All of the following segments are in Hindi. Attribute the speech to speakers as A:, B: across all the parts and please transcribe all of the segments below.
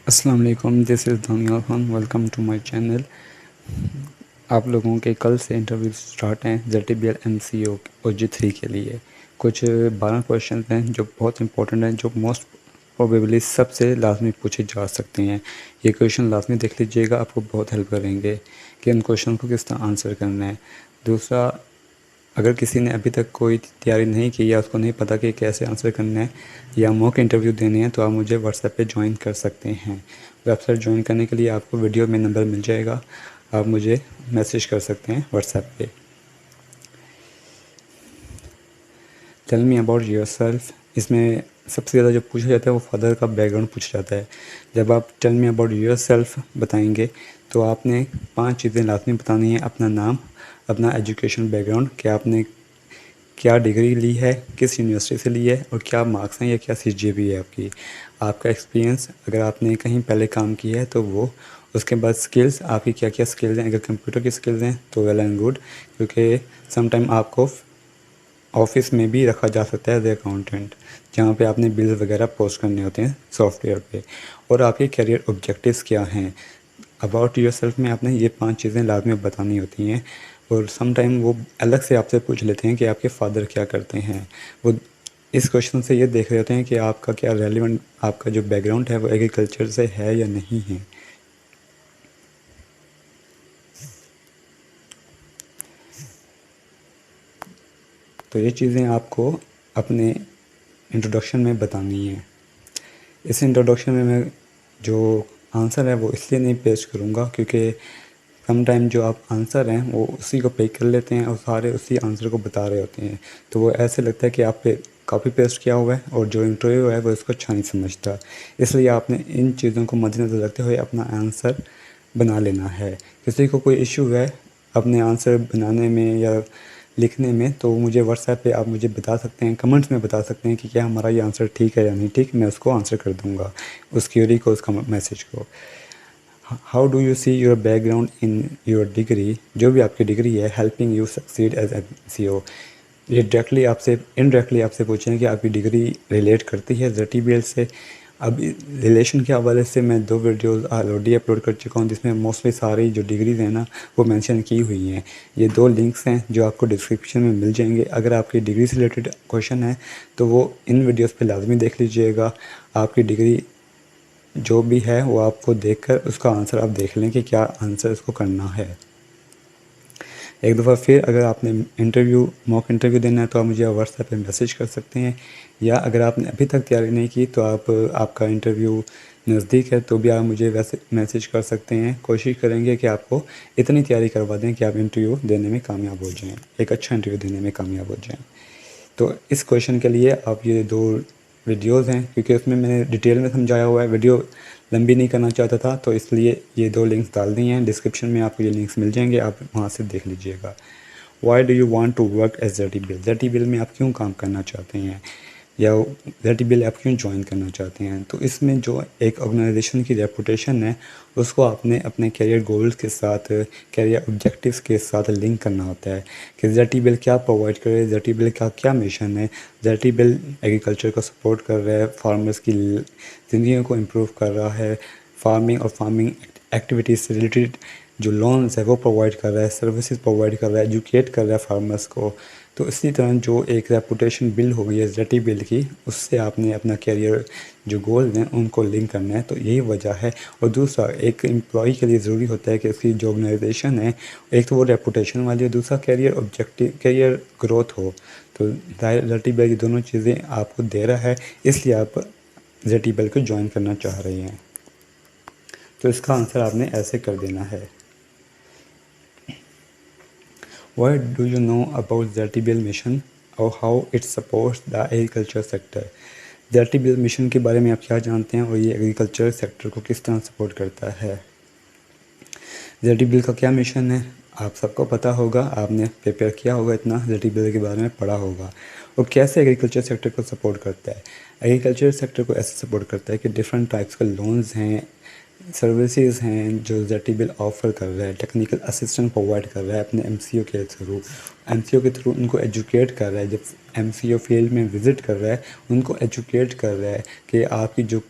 A: अस्सलाम वालेकुम, this is Daniyal Khan. Welcome to my channel. आप लोगों के कल से इंटरव्यू स्टार्ट हैं ZTBL MCO OG3 के लिए। कुछ 12 क्वेश्चन हैं जो बहुत इंपॉर्टेंट हैं, जो मोस्ट प्रोबेबली सबसे लाजमी पूछे जा सकते हैं। ये क्वेश्चन लाजमी देख लीजिएगा, आपको बहुत हेल्प करेंगे कि उन क्वेश्चन को किस तरह आंसर करना है। दूसरा, अगर किसी ने अभी तक कोई तैयारी नहीं की या उसको नहीं पता कि कैसे आंसर करना है या मॉक इंटरव्यू देने हैं, तो आप मुझे व्हाट्सएप पे ज्वाइन कर सकते हैं। वेबसाइट ज्वाइन करने के लिए आपको वीडियो में नंबर मिल जाएगा, आप मुझे मैसेज कर सकते हैं व्हाट्सएप पे। Tell me about yourself. इसमें सबसे ज़्यादा जो पूछा जाता है वो फादर का बैकग्राउंड पूछा जाता है। जब आप टेल मी अबाउट योरसेल्फ बताएंगे तो आपने 5 चीज़ें लाजमी बतानी है। अपना नाम, अपना एजुकेशन बैकग्राउंड, क्या आपने क्या डिग्री ली है, किस यूनिवर्सिटी से ली है और क्या मार्क्स हैं या क्या CGPA है आपकी, आपका एक्सपीरियंस, अगर आपने कहीं पहले काम किया है तो वो, उसके बाद स्किल्स, आपकी क्या क्या स्किल्स हैं। अगर कंप्यूटर की स्किल्स हैं तो वेल एंड गुड, क्योंकि समटाइम आपको ऑफिस में भी रखा जा सकता है एज ए अकाउंटेंट, जहाँ पे आपने बिल वगैरह पोस्ट करने होते हैं सॉफ्टवेयर पे। और आपके करियर ऑब्जेक्टिव्स क्या हैं। अबाउट योर सेल्फ में आपने ये 5 चीज़ें लाजमी बतानी होती हैं। और सम टाइम वो अलग से आपसे पूछ लेते हैं कि आपके फादर क्या करते हैं। वो इस क्वेश्चन से ये देख रहे होते हैं कि आपका क्या रेलिवेंट, आपका जो बैकग्राउंड है वो एग्रीकल्चर से है या नहीं है। तो ये चीज़ें आपको अपने इंट्रोडक्शन में बतानी है। इस इंट्रोडक्शन में मैं जो आंसर है वो इसलिए नहीं पेश करूँगा क्योंकि सम टाइम जो आप आंसर हैं वो उसी को पिक कर लेते हैं और सारे उसी आंसर को बता रहे होते हैं, तो वो ऐसे लगता है कि आप पे कॉपी पेस्ट किया हुआ है और जो इंटरव्यू है वो इसको अच्छा नहीं समझता। इसलिए आपने इन चीज़ों को मद्देनज़र रखते हुए अपना आंसर बना लेना है। किसी को कोई इशू है अपने आंसर बनाने में या लिखने में, तो मुझे व्हाट्सएप पे आप मुझे बता सकते हैं, कमेंट्स में बता सकते हैं कि क्या हमारा ये आंसर ठीक है या नहीं ठीक। मैं उसको आंसर कर दूँगा, उस क्वेरी को, उसका मैसेज को। How do you see your background in your degree, जो भी आपकी डिग्री है, helping you succeed as MCO। ये डायरेक्टली आपसे, इनडायरेक्टली आपसे पूछें कि आपकी डिग्री रिलेट करती है ZTBL से। अब रिलेशन के हवाले से मैं 2 वीडियोज़ ऑलरेडी अपलोड कर चुका हूँ, जिसमें मोस्टली सारी जो डिग्रीज़ हैं ना वो मेंशन की हुई हैं। ये 2 लिंक्स हैं जो आपको डिस्क्रिप्शन में मिल जाएंगे। अगर आपकी डिग्री से रिलेटेड क्वेश्चन है तो वो इन वीडियोज़ पे लाजमी देख लीजिएगा। आपकी डिग्री जो भी है वो आपको देखकर उसका आंसर आप देख लें कि क्या आंसर इसको करना है। एक दफ़ा फिर अगर आपने मॉक इंटरव्यू देना है तो आप मुझे व्हाट्सएप पे मैसेज कर सकते हैं, या अगर आपने अभी तक तैयारी नहीं की तो आपका इंटरव्यू नज़दीक है तो भी आप मुझे वैसे मैसेज कर सकते हैं। कोशिश करेंगे कि आपको इतनी तैयारी करवा दें कि आप इंटरव्यू देने में कामयाब हो जाएँ, एक अच्छा इंटरव्यू देने में कामयाब हो जाएँ। तो इस क्वेश्चन के लिए आप ये 2 वीडियोज़ हैं, क्योंकि उसमें मैंने डिटेल में समझाया हुआ है, वीडियो लंबी नहीं करना चाहता था, तो इसलिए ये 2 लिंक्स डाल दिए हैं। डिस्क्रिप्शन में आपको ये लिंक्स मिल जाएंगे, आप वहाँ से देख लीजिएगा। Why do you want to work as ZTBL, ZTBL में आप क्यों काम करना चाहते हैं या ZTBL आप क्यों ज्वाइन करना चाहते हैं। तो इसमें जो एक ऑर्गेनाइजेशन की रेपुटेशन है उसको आपने अपने करियर गोल्स के साथ, करियर ऑब्जेक्टिव्स के साथ लिंक करना होता है कि ZTBL क्या प्रोवाइड करे, ZTBL का क्या मिशन है। ZTBL एग्रीकल्चर को सपोर्ट कर रहा है, फार्मर्स की ज़िंदगी को इम्प्रूव कर रहा है, फार्मिंग और फार्मिंग एक्टिविटीज़ से रिलेटेड जो लोन्स है वो प्रोवाइड कर रहा है, सर्विसेज प्रोवाइड कर रहा है, एजुकेट कर रहा है फार्मर्स को। तो इसी तरह जो एक रेपुटेशन बिल्ड हो गई है ZTBL की, उससे आपने अपना करियर जो गोल हैं उनको लिंक करना है, तो यही वजह है। और दूसरा, एक एम्प्लॉय के लिए ज़रूरी होता है कि उसकी जो ऑर्गेनाइजेशन है, एक तो वो रेपुटेशन वाली है, दूसरा करियर ऑब्जेक्टिव, करियर ग्रोथ हो। तो ZTBL ये दोनों चीज़ें आपको दे रहा है, इसलिए आप ZTBL को ज्वाइन करना चाह रहे हैं। तो इसका आंसर आपने ऐसे कर देना है। What do you know about ZTBL mission or how it supports the agriculture sector? ZTBL mission के बारे में आप क्या जानते हैं और ये एग्रीकल्चर सेक्टर को किस तरह सपोर्ट करता है। ZTBL का क्या मिशन है आप सबको पता होगा, आपने प्रिपेयर किया होगा, इतना ZTBL के बारे में पढ़ा होगा। और कैसे एग्रीकल्चर सेक्टर को सपोर्ट करता है। एग्रीकल्चर सेक्टर को ऐसे सपोर्ट करता है कि डिफरेंट टाइप्स के लोन्स हैं, सर्विसेज हैं जो ZTBL ऑफ़र कर रहा है, टेक्निकल असिस्टेंट प्रोवाइड कर रहा है अपने MCO के थ्रू। MCO के थ्रू उनको एजुकेट कर रहा है, जब MCO फील्ड में विज़िट कर रहा है उनको एजुकेट कर रहा है कि आपकी जो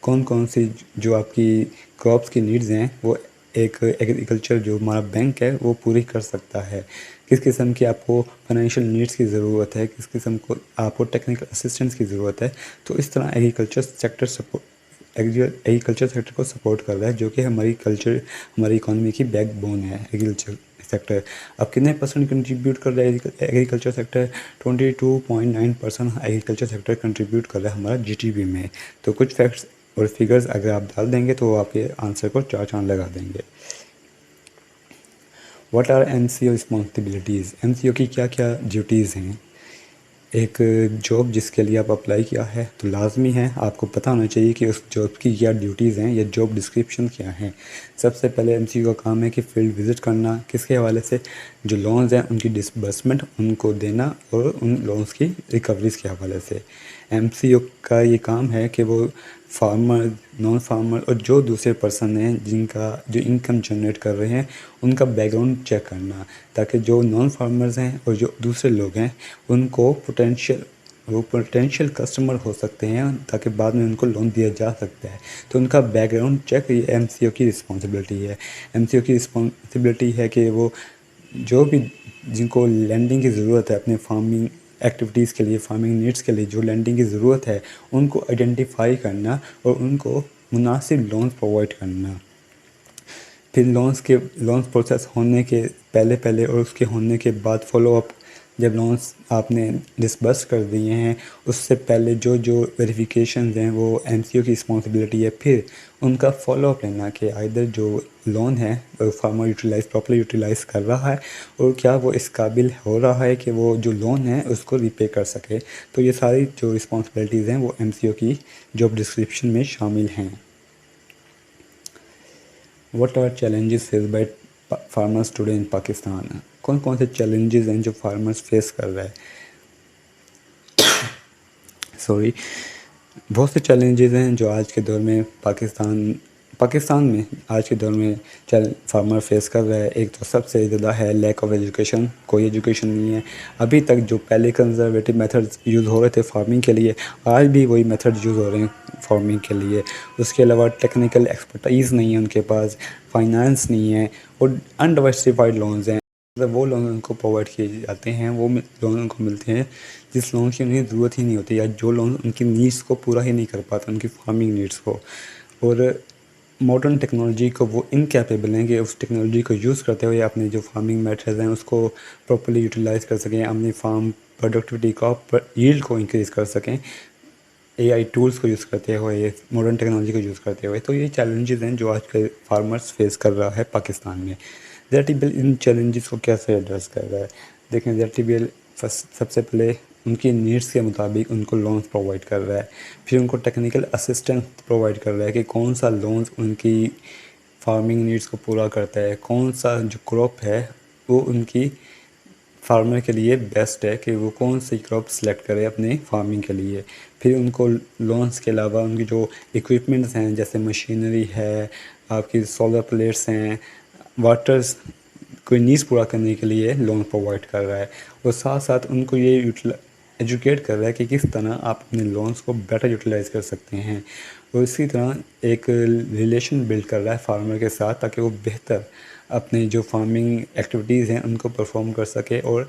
A: कौन कौन सी जो आपकी क्रॉप्स की नीड्स हैं वो एक एग्रीकल्चर जो हमारा बैंक है वो पूरी कर सकता है। किस किस्म की आपको फाइनेंशियल नीड्स की ज़रूरत है, किस किस्म को आपको टेक्निकल असिस्टेंस की ज़रूरत है। तो इस तरह एग्रीकल्चर सेक्टर को सपोर्ट कर रहा है, जो कि हमारी इकोनॉमी की बैकबोन है एग्रीकल्चर सेक्टर। अब कितने परसेंट कंट्रीब्यूट कर रहा है agriculture sector? 22.9% agriculture sector contribute कर रहा है हमारा जीडीपी में। तो कुछ फैक्ट्स और फिगर्स अगर आप डाल देंगे तो आपके आंसर को 4 चांद लगा देंगे। What are MCO responsibilities? MCO की क्या क्या ड्यूटीज़ हैं? एक जॉब जिसके लिए आप अप्लाई किया है तो लाजमी है आपको पता होना चाहिए कि उस जॉब की क्या ड्यूटीज़ हैं या जॉब डिस्क्रिप्शन क्या है। सबसे पहले एमसीओ का काम है कि फील्ड विज़िट करना, किसके हवाले से? जो लोन्स हैं उनकी डिसबर्समेंट उनको देना और उन लोन्स की रिकवरीज के हवाले से। एमसीओ का ये काम है कि वो फार्मर, नॉन फार्मर और जो दूसरे पर्सन हैं जो इनकम जनरेट कर रहे हैं उनका बैकग्राउंड चेक करना, ताकि जो नॉन फार्मर्स हैं और जो दूसरे लोग हैं उनको पोटेंशियल कस्टमर हो सकते हैं, ताकि बाद में उनको लोन दिया जा सकता है। तो उनका बैकग्राउंड चेक ये एमसीओ की रिस्पॉन्सिबिलिटी है। एमसीओ की रिस्पॉन्सिबिलिटी है कि वो जो भी जिनको लैंडिंग की ज़रूरत है अपने फार्मिंग एक्टिविटीज़ के लिए, फार्मिंग नीड्स के लिए जो लैंडिंग की ज़रूरत है उनको आइडेंटिफाई करना और उनको मुनासिब लोन प्रोवाइड करना। फिर लोन्स प्रोसेस होने के पहले पहले और उसके होने के बाद फॉलो अप, जब लोन्स आपने डिसबर्स कर दिए हैं उससे पहले जो जो वेरिफिकेशन हैं वो एमसीओ की रिस्पॉन्सिबिलिटी है। फिर उनका फॉलो अप लेना कि आइदर जो लोन है फार्मर प्रॉपर्ली यूटिलाइज़ कर रहा है और क्या वो इस काबिल हो रहा है कि वो जो लोन है उसको रिपे कर सके। तो ये सारी जो रिस्पॉन्सिबिलिटीज़ हैं वो एमसीओ की जॉब डिस्क्रिप्शन में शामिल हैं। What are challenges face by farmers today in Pakistan? कौन कौन से चैलेंजेस हैं जो फार्मर्स फेस कर रहे हैं? सॉरी, बहुत से चैलेंजेस हैं जो आज के दौर में पाकिस्तान में आज के दौर में फार्मर फेस कर रहा है। एक तो सबसे ज़्यादा है लैक ऑफ एजुकेशन, कोई एजुकेशन नहीं है। अभी तक जो पहले कंजर्वेटिव मेथड्स यूज़ हो रहे थे फार्मिंग के लिए, आज भी वही मेथड यूज़ हो रहे हैं फार्मिंग के लिए। उसके अलावा टेक्निकल एक्सपर्टाइज़ नहीं है उनके पास, फाइनेंस नहीं है और अनडाइवर्सिफाइड लोन्स हैं। मतलब वो लोन उनको प्रोवाइड किए जाते हैं, वो लोन उनको मिलते हैं जिस लोन की उन्हें ज़रूरत ही नहीं होती या जो लोन उनकी नीड्स को पूरा ही नहीं कर पाता, उनकी फार्मिंग नीड्स को। और मॉडर्न टेक्नोलॉजी को वो इनकैपेबल हैं कि उस टेक्नोलॉजी को यूज़ करते हुए अपने जो फार्मिंग मेथड्स हैं उसको प्रॉपर्ली यूटिलाइज़ कर सकें, अपनी फार्म प्रोडक्टिविटी को यील्ड को इंक्रीज़ कर सकें एआई टूल्स को यूज़ करते हुए, मॉडर्न टेक्नोलॉजी को यूज़ करते हुए। तो ये चैलेंजेस हैं जो आज के फार्मर्स फेस कर रहा है पाकिस्तान में। जेड इन चैलेंजेस को कैसे एड्रेस कर रहा है? देखें, जेड सबसे पहले उनकी नीड्स के मुताबिक उनको लोन्स प्रोवाइड कर रहा है। फिर उनको टेक्निकल असिस्टेंस प्रोवाइड कर रहा है कि कौन सा लोन्स उनकी फार्मिंग नीड्स को पूरा करता है, कौन सा जो क्रॉप है वो उनकी फार्मर के लिए बेस्ट है कि वो कौन सी क्रॉप सेलेक्ट करे अपने फार्मिंग के लिए। फिर उनको लोन्स के अलावा उनकी जो इक्विपमेंट्स हैं जैसे मशीनरी है, आपकी सोलर प्लेट्स हैं, वाटर्स कोई नीड्स पूरा करने के लिए लोन प्रोवाइड कर रहा है। और साथ साथ उनको ये एजुकेट कर रहा है कि किस तरह आप अपने लोन्स को बेटर यूटिलाइज़ कर सकते हैं। और इसी तरह एक रिलेशन बिल्ड कर रहा है फार्मर के साथ, ताकि वो बेहतर अपने जो फार्मिंग एक्टिविटीज़ हैं उनको परफॉर्म कर सके और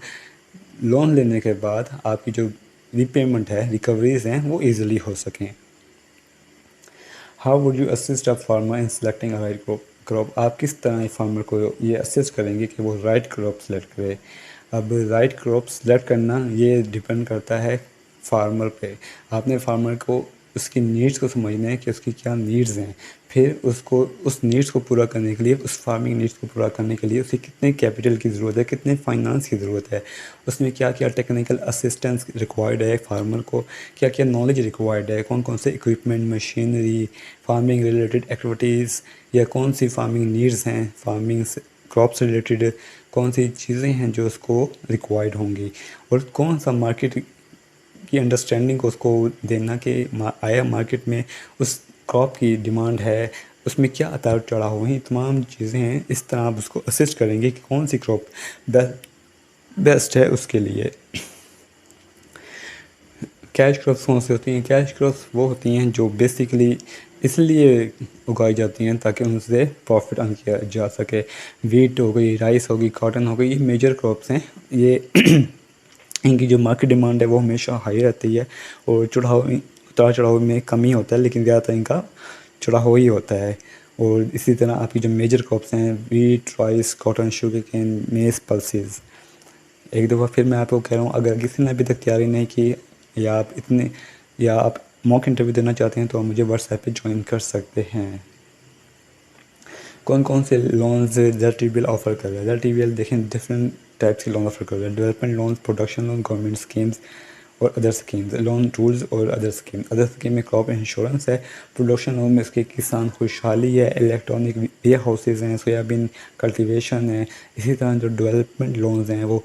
A: लोन लेने के बाद आपकी जो रीपेमेंट है, रिकवरीज हैं, वो ईज़िली हो सकें। How would you assist a farmer in selecting a right crop? आप किस तरह फार्मर को ये असिस्ट करेंगे कि वो राइट क्रॉप सेलेक्ट करे? अब राइट क्रॉप सेलेक्ट करना ये डिपेंड करता है फार्मर पे। आपने फार्मर को उसकी नीड्स को समझना है कि उसकी क्या नीड्स हैं। फिर उसको उस नीड्स को पूरा करने के लिए, उस फार्मिंग नीड्स को पूरा करने के लिए उसे कितने कैपिटल की ज़रूरत है, कितने फाइनेंस की ज़रूरत है, उसमें क्या क्या टेक्निकल असिस्टेंस रिक्वायर्ड है फार्मर को, क्या क्या नॉलेज रिक्वायर्ड है, कौन कौन से equipment, machinery, farming related activities या कौन सी फार्मिंग नीड्स हैं, फार्मिंग क्रॉप से रिलेटेड कौन सी चीज़ें हैं जो उसको रिक्वायर्ड होंगी, और कौन सा मार्केट की अंडरस्टैंडिंग को उसको देना कि आया मार्केट में उस क्रॉप की डिमांड है, उसमें क्या उतार चढ़ाव हुए हैं, तमाम चीज़ें हैं। इस तरह आप उसको असिस्ट करेंगे कि कौन सी क्रॉप बेस्ट है उसके लिए। कैश क्रॉप्स कौन सी होती हैं? कैश क्रॉप्स वो होती हैं जो बेसिकली इसलिए उगाई जाती हैं ताकि उनसे प्रॉफिट अर्न किया जा सके। वीट हो गई, राइस हो गई, कॉटन हो गई, ये मेजर क्रॉप्स हैं। ये इनकी जो मार्केट डिमांड है वो हमेशा हाई रहती है और उतार चढ़ाव में कम ही होता है, लेकिन ज़्यादातर इनका चढ़ाव ही होता है। और इसी तरह आपकी जो मेजर क्रॉप्स हैं wheat, rice, cotton, sugarcane, maize, pulses. एक दफ़ा फिर मैं आपको कह रहा हूँ, अगर किसी ने अभी तक तैयारी नहीं की या आप मॉक इंटरव्यू देना चाहते हैं तो आप मुझे व्हाट्सएप पे ज्वाइन कर सकते हैं। कौन कौन से लोन्स ZTBL ऑफ़र कर रहा है? ZTBL देखें डिफरेंट टाइप्स के लोन ऑफ़र कर रहा है। Development loan, production loan, government schemes और अदर स्कीम्स। लोन रूल्स और अदर स्कीम में क्रॉप इंश्योरेंस है। प्रोडक्शन लोन में इसके किसान खुशहाली है, इलेक्ट्रॉनिक वेयर हाउसेज हैं, सोयाबीन कल्टीवेशन है। इसी तरह जो डेवलपमेंट लोन्स हैं वो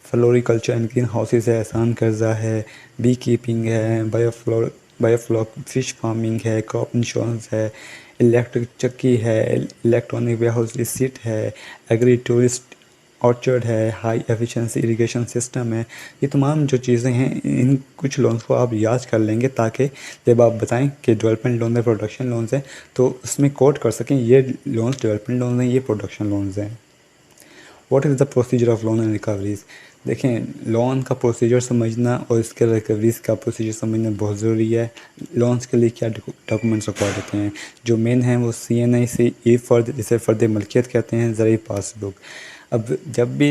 A: फ्लोरिकल्चर एंड ग्रीन हाउसेज है, आसान कर्जा है, बी कीपिंग है, बायोफ्लॉक फिश फार्मिंग है, क्रॉप इंश्योरेंस है, इलेक्ट्रिक चक्की है, इलेक्ट्रॉनिक वेयर हाउस रिसीट है, एग्री टूरिस्ट ऑर्चर्ड है, हाई एफिशिएंसी इरिगेशन सिस्टम है। ये तमाम जो चीज़ें हैं, इन कुछ लोन्स को आप याद कर लेंगे ताकि जब आप बताएं कि डेवलपमेंट लोन है, प्रोडक्शन लोन्स हैं, तो उसमें कोट कर सकें ये लोन्स डेवलपमेंट लोन्स हैं, ये प्रोडक्शन लोन्स हैं। What is the procedure of loan and recoveries? देखें, लोन का प्रोसीजर समझना और इसके रिकवरीज का प्रोसीजर समझना बहुत ज़रूरी है। लोन्स के लिए क्या डॉक्यूमेंट्स रिक्वायर्ड होते हैं? जो मेन हैं वो CNI से फर्द, जिसे फ़र्द मलकियत कहते हैं, ज़रूरी पासबुक। अब जब भी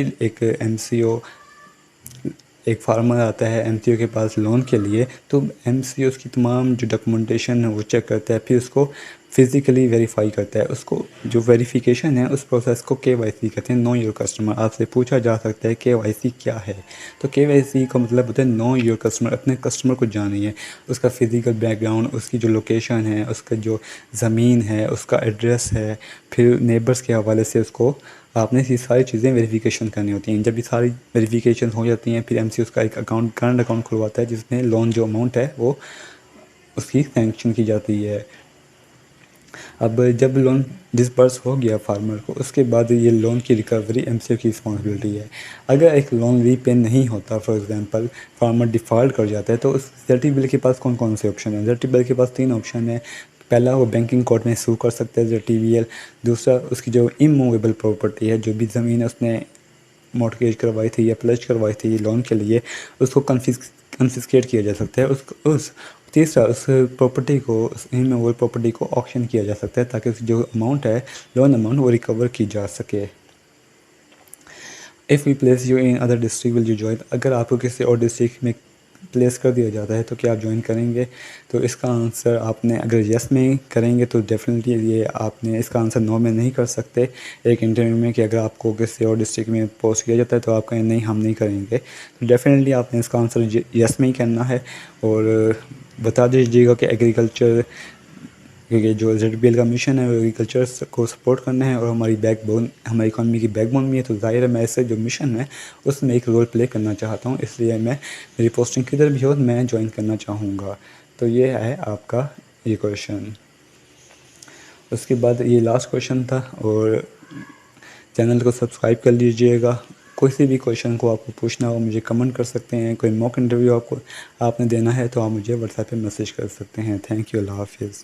A: एक फार्मर आता है MCO के पास लोन के लिए, तो MCO उसकी तमाम जो डॉक्यूमेंटेशन है वो चेक करता है, फिर उसको फिज़िकली वेरीफाई करता है। उसको जो वेरिफिकेशन है उस प्रोसेस को KYC कहते हैं, नो योर कस्टमर। आपसे पूछा जा सकता है KYC क्या है? तो KYC का मतलब होता है नो योर कस्टमर, अपने कस्टमर को जानिए, उसका फ़िज़िकल बैकग्राउंड, उसकी जो लोकेशन है, उसका जो ज़मीन है, उसका एड्रेस है, फिर नेबर्स के हवाले से उसको आपने ये सारी चीज़ें वेरिफिकेशन करनी होती हैं। जब ये सारी वेरिफिकेशन हो जाती हैं, फिर MCO उसका एक करंट अकाउंट खुलवाता है जिसमें लोन जो अमाउंट है वो उसकी सैंक्शन की जाती है। अब जब लोन डिसबर्स हो गया फार्मर को, उसके बाद ये लोन की रिकवरी MCO की रिस्पॉन्सिबिलिटी है। अगर एक लोन रीपे नहीं होता, फॉर एग्जांपल फार्मर डिफ़ॉल्ट कर जाता है, तो उस ZTBL के पास कौन कौन से ऑप्शन हैं? ZTBL के पास 3 ऑप्शन है। पहला, वो बैंकिंग कोर्ट में सू कर सकता है ZTBL। दूसरा, उसकी जो इमूवेबल प्रॉपर्टी है, जो भी ज़मीन उसने मॉर्टगेज करवाई थी या प्लेज करवाई थी लोन के लिए, उसको कन्फिस्केट किया जा सकता है। तीसरा, उस प्रॉपर्टी को, उस इमूवेबल प्रॉपर्टी को ऑक्शन किया जा सकता है ताकि जो अमाउंट है, लोन अमाउंट, वो रिकवर की जा सके। If we place you in other district will you join? अगर आपको किसी और डिस्ट्रिक्ट में प्लेस कर दिया जाता है तो क्या आप ज्वाइन करेंगे? तो इसका आंसर आपने, अगर यस में करेंगे तो डेफिनेटली ये आपने इसका आंसर नो में नहीं कर सकते एक इंटरव्यू में, कि अगर आपको किसी और डिस्ट्रिक्ट में पोस्ट किया जाता है तो आप कहें नहीं हम नहीं करेंगे। तो डेफिनेटली आपने इसका आंसर यस में ही करना है। और बता दीजिएगा कि एग्रीकल्चर, क्योंकि जो ZTBL का मिशन है वो एग्रीकल्चर को सपोर्ट करना है और हमारी हमारी इकॉनमी की बैकबोन भी है। तो ज़ाहिर है मैं इससे जो मिशन है उसमें एक रोल प्ले करना चाहता हूँ, इसलिए मेरी पोस्टिंग किधर भी हो मैं ज्वाइन करना चाहूँगा। तो ये है आपका ये क्वेश्चन। उसके बाद ये लास्ट क्वेश्चन था, और चैनल को सब्सक्राइब कर लीजिएगा। कोई भी क्वेश्चन को आपको पूछना हो मुझे कमेंट कर सकते हैं। कोई मॉक इंटरव्यू आपने देना है तो आप मुझे व्हाट्सएप पे मैसेज कर सकते हैं। थैंक यू, अल्लाह हाफिज़।